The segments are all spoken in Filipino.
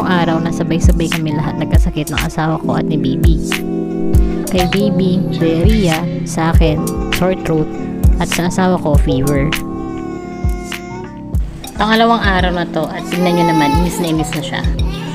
yung araw na sabay-sabay kami lahat nagkasakit ng asawa ko at ni baby. Kay baby, diarrhea, sa akin, sore throat, at sa asawa ko, fever. Pangalawang araw na to at tingnan nyo naman, inis na siya.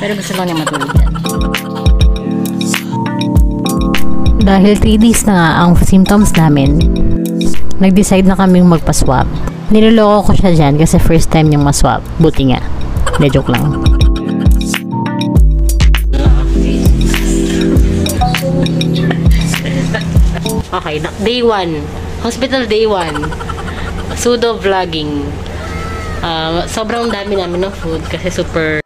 Pero gusto lang niya matulog yan. Dahil 3 days na nga ang symptoms namin, nag-decide na kaming magpa-swab. Niloloko ko siya dyan kasi first time niyang ma-swab. Buti nga. De joke lang. Okay, day 1. Hospital day 1. Pseudo vlogging. Sobrang dami namin ng food kasi super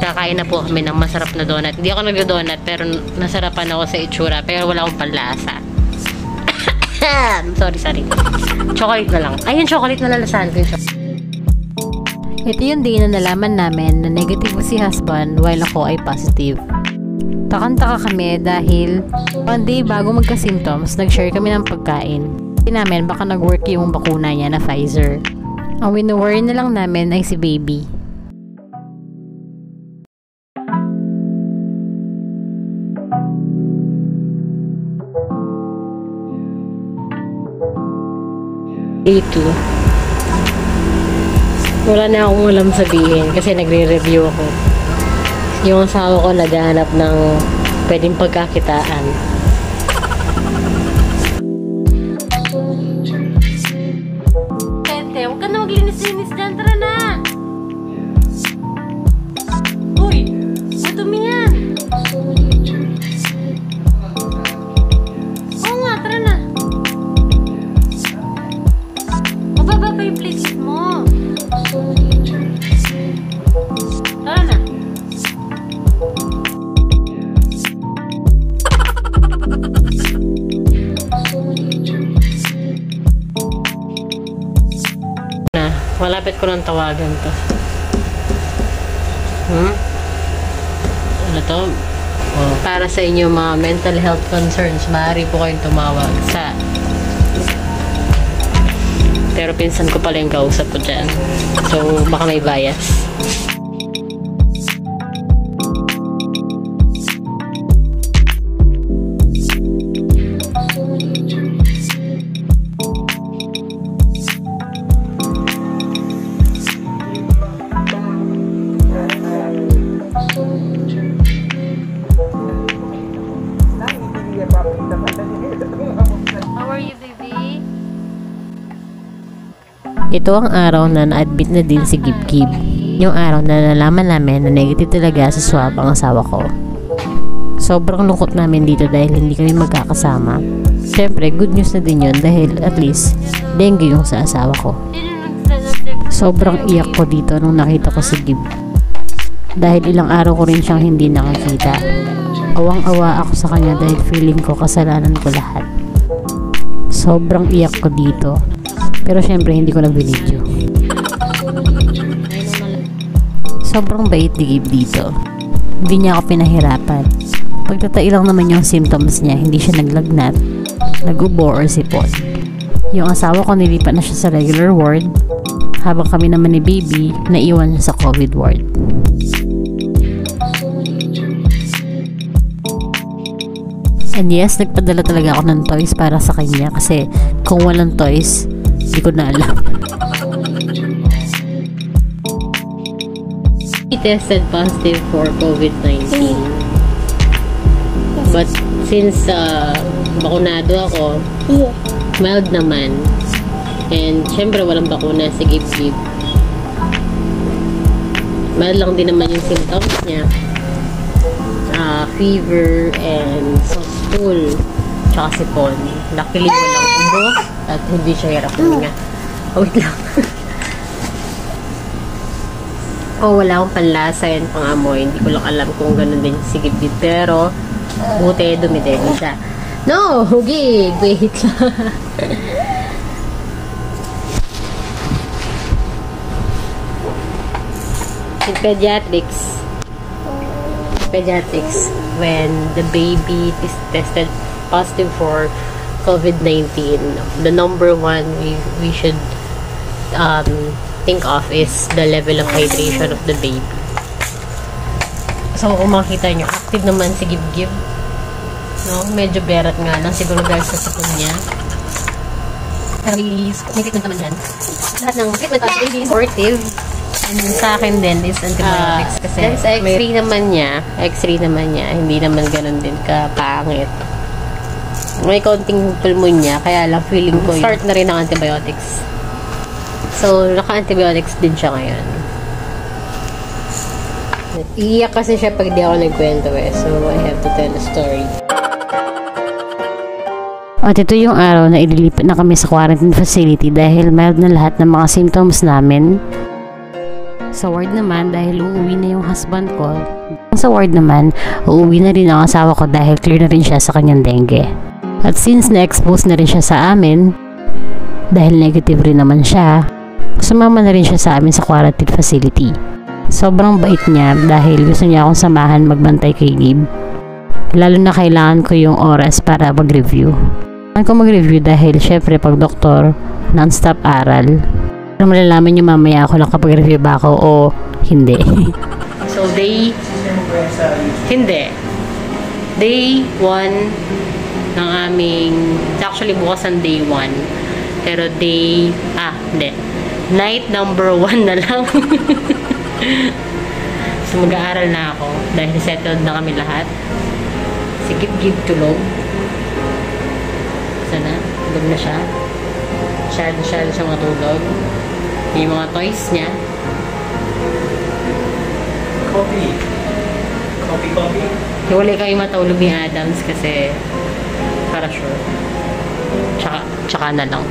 kakain na po kami ng masarap na donut. Hindi ako nagdo-donut pero nasarapan ako sa itsura pero wala akong panlasa. sorry. Chocolate na lang. Ayun, chocolate na lalasahan ko yung Ito yung day na nalaman namin na negative si husband while ako ay positive. Takang-taka kami dahil one day bago magka-symptoms, nag-share kami ng pagkain. Hindi namin baka nag-work yung bakuna niya na Pfizer. Ang wino-worry na lang namin ay si baby. Day 2. Wala na akong alam sabihin kasi nagre-review ako. Yung asawa ko naghahanap ng pwedeng pagkakitaan. Tete, huwag ka na maglinis-linis dyan. Tara na! Uy! Madumi yan! Oo nga, tara na! Mababa pa yung places mo. Tara na. Malapit ko ng tawagan to. Ano to? Para sa inyo mga mental health concerns, maaari po kayong tumawag sa pero pinsan ko pala yung kausap ko dyan. So, baka may bias. How are you, baby? Ito ang araw na na-admit na din si Gib-Gib. Yung araw na nalaman namin na negative talaga sa swab ang asawa ko. Sobrang lungkot namin dito dahil hindi kami magkakasama. Siyempre, good news na din yun dahil at least dengue yung sa asawa ko. Sobrang iyak ko dito nung nakita ko si Gib. Dahil ilang araw ko rin siyang hindi nakakita. Awang-awa ako sa kanya dahil feeling ko kasalanan ko lahat. Sobrang iyak ko dito. Pero syempre hindi ko nag-video. Sobrang bait ni Gib dito. Hindi niya ako pinahirapan. Pagtatai lang naman yung symptoms niya, hindi siya naglagnat, nagubo or sipon. Yung asawa ko nilipat na siya sa regular ward, habang kami naman ni baby naiwan sa COVID ward. And yes, nagpadala talaga ako ng toys para sa kanya kasi kung walang toys, hindi ko na alam. He tested positive for COVID-19. But since bakunado ako, mild naman. And syempre walang bakuna si Gib-Gib. Mild lang din naman yung symptoms niya. Fever and stool, tsaka sipon. Luckily walang ubo at hindi siya hirap huminga. Wait lang. Wala akong panlasa yan, pangamoy. Hindi ko lang alam kung ganun din si Gib-Gib. Pero buti dumidemi siya. No! Gib! Wait lang. In pediatrics, when the baby is tested positive for COVID-19, the number one we should think of is the level of hydration of the baby. So, kung makita nyo, active naman si Gib-Gib. No? Medyo berat nga lang. Siguro dahil sa sipon niya. May treatment naman dyan. Lahat ng treatment of baby is supportive. And sa akin din is antibiotics. Kasi sa X-ray naman niya, hindi naman ganun din kapangit. May konting pulmonya, kaya lang feeling ko start na rin ng antibiotics. So, naka-antibiotics din siya ngayon. Iiyak kasi siya pag di ako nagkwento eh. So, I have to tell a story. At ito yung araw na ililipat na kami sa quarantine facility dahil mild na lahat ng mga symptoms namin. Sa ward naman, dahil uuwi na yung husband ko. Sa ward naman, uuwi na rin ang asawa ko dahil clear na rin siya sa kanyang dengue. At since na-expose na rin siya sa amin, dahil negative rin naman siya, sumama na rin siya sa amin sa quarantine facility. Sobrang bait niya dahil gusto niya akong samahan magbantay kay Gib. Lalo na kailangan ko yung oras para mag-review. Kailangan ko mag-review dahil syempre pag doktor, non-stop aral. Pero malalaman niyo mamaya ako lang kapag review ba ako o hindi. So day 1 ng aming, actually bukas ang day 1. Pero night number 1 na lang. So mag-aaral na ako dahil settled na kami lahat. Si Gib-Gib tulog. Sana, tulog na siya. Masyado siya matulog. Yung mga toys niya. Coffee. Hiwalay kayo matulog ni Adams kasi para sure. Tsaka na lang.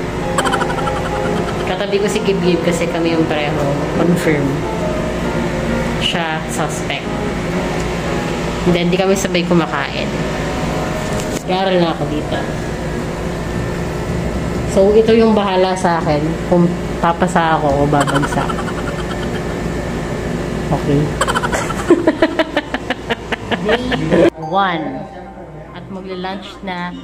Katabi ko si Gib-Gib kasi kami yung pareho. Confirm. Siya suspect. And then, di kami sabay kumakain. Garal na ako dito. So, ito yung bahala sa akin kung papasa ako o babagsak. Okay. Day 1. At magla-lunch na.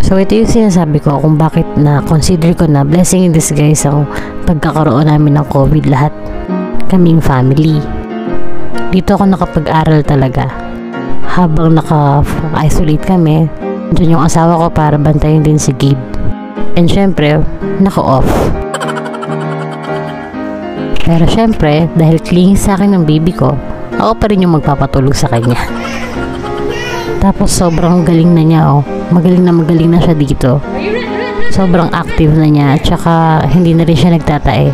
So, ito yung sinasabi ko kung bakit na consider ko na blessing in disguise ang pagkakaroon namin ng COVID lahat. Kaming family. Dito ako nakapag-aral talaga. Habang naka-isolate kami, dyan yung asawa ko para bantayin din si Gib. And syempre, naka-off. Pero syempre, dahil clingy sa akin ng baby ko, ako pa rin yung magpapatulog sa kanya. Tapos sobrang galing na niya magaling na siya dito. Sobrang active na niya at saka hindi na rin siya nagtatae.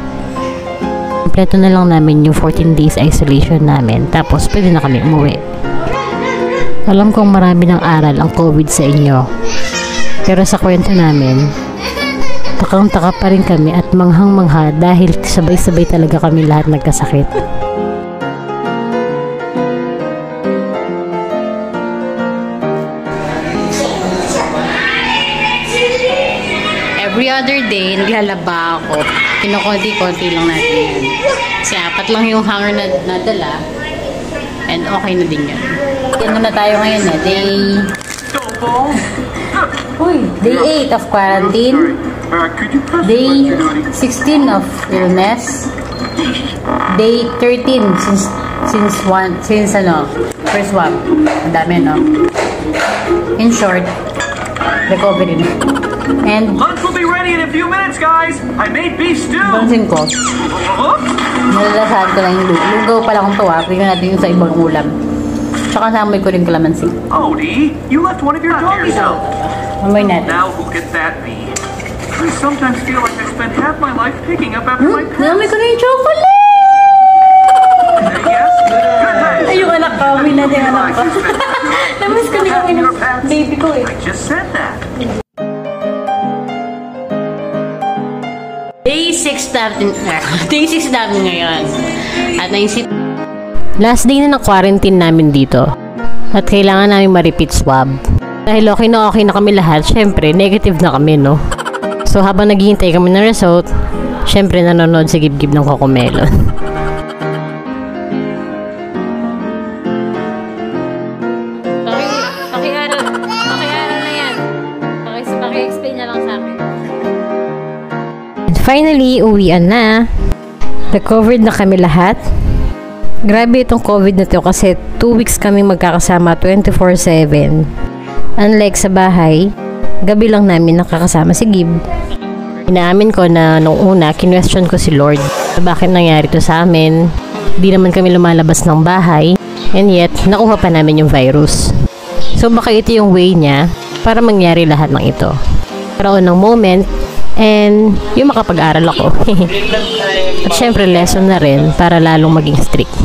Kompleto na lang namin yung 14 days isolation namin tapos pwede na kami umuwi. Alam kong marami ng aral ang COVID sa inyo. Pero sa kwento namin, takang-taka pa rin kami at manghang-mangha dahil sabay-sabay talaga kami lahat nagkasakit. Every other day, naglalaba ako. Kinokonti-konti lang natin yan. Kasi 4 lang yung hanger na nadala. And okay na din yan. Ano na tayo ngayon Day 8 of quarantine. Day 16 of illness. Day 13 since first swab. Ang dami, no? In short, recovery na. And lunch will be ready in a few minutes, guys. I made beef stew. Pansin ko. Nalalasahan ko lang yung lugaw pa lang ito Tingnan natin yung sa ibang ulam. Tsaka namoy ko rin kalamansi. Odie, you left one of your doggies out. Amoy natin. Now who could that be? I sometimes feel like I spent half my life picking up after my pets. Namoy ko na yung chocolate! Yes, Ay, yung anak ko. Minad yung anak ko. Namiss ko din yung baby ko eh. I just said that. Day 6 natin ngayon. At naisip, last day na ng quarantine namin dito. At kailangan namin ma-repeat swab. Dahil okay na kami lahat, syempre, negative na kami, no? So, habang naghihintay kami ng result, syempre, nanonood si Gib-Gib ng Cocomelon. Pakiaral na yan. Paki-explain na lang sa akin. And finally, uwian na. Recovered na kami lahat. Grabe itong COVID na to kasi 2 weeks kami magkakasama 24/7. Unlike sa bahay, gabi lang namin nakakasama si Gib. Inaamin ko na nung una, kinwestiyon ko si Lord. Bakit nangyari to sa amin? Di naman kami lumalabas ng bahay. And yet, nakuha pa namin yung virus. So baka ito yung way niya para mangyari lahat ng ito. Karoon ng moment and yung makapag-aral ako. At syempre lesson na rin para lalong maging strict.